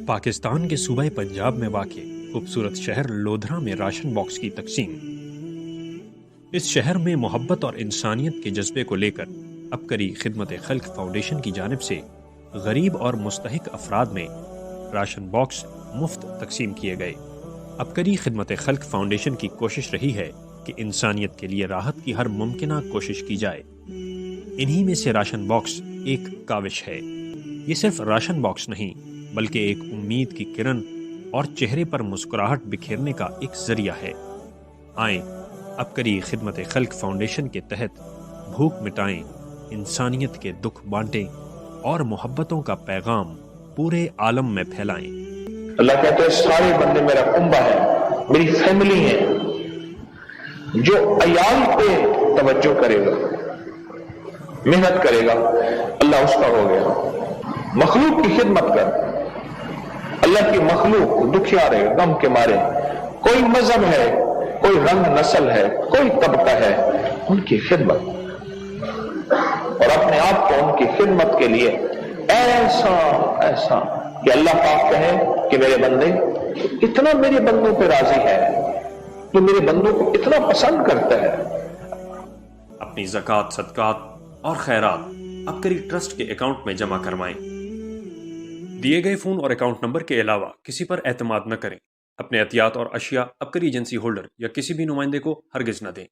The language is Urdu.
پاکستان کے صوبہ پنجاب میں واقع خوبصورت شہر لودھرا میں راشن باکس کی تقسیم۔ اس شہر میں محبت اور انسانیت کے جذبے کو لے کر عبقری خدمت خلق فاؤنڈیشن کی جانب سے غریب اور مستحق افراد میں راشن باکس مفت تقسیم کیے گئے۔ عبقری خدمت خلق فاؤنڈیشن کی کوشش رہی ہے کہ انسانیت کے لیے راحت کی ہر ممکنہ کوشش کی جائے۔ انہی میں سے راشن باکس ایک کاوش ہے۔ یہ صرف راشن باکس نہیں بلکہ ایک امید کی کرن اور چہرے پر مسکراہٹ بکھیرنے کا ایک ذریعہ ہے۔ آئیں عبقری خدمت خلق فاؤنڈیشن کے تحت بھوک مٹائیں، انسانیت کے دکھ بانٹیں اور محبتوں کا پیغام پورے عالم میں پھیلائیں۔ اللہ کہتے ہیں سارے بندے میرا کنبہ ہے، میری فیملی ہے۔ جو عیال پہ توجہ کرے گا، محنت کرے گا، اللہ اس کا ہو گیا۔ مخلوق کی خدمت کر، اللہ کی مخلوق دکھیا رہے، غم کے مارے، کوئی مذہب ہے، کوئی رنگ نسل ہے، کوئی طبقہ ہے، ان کی خدمت اور اپنے آپ کو ان کی خدمت کے لیے ایسا کہ اللہ پاک کہے کہ میرے بندے اتنا میرے بندوں پہ راضی ہے، جو میرے بندوں کو اتنا پسند کرتا ہے۔ اپنی زکوٰۃ، صدقات اور خیرات عبقری ٹرسٹ کے اکاؤنٹ میں جمع کروائیں۔ دیے گئے فون اور اکاؤنٹ نمبر کے علاوہ کسی پر اعتماد نہ کریں۔ اپنے عطیات اور اشیاء عبقری ایجنسی ہولڈر یا کسی بھی نمائندے کو ہرگز نہ دیں۔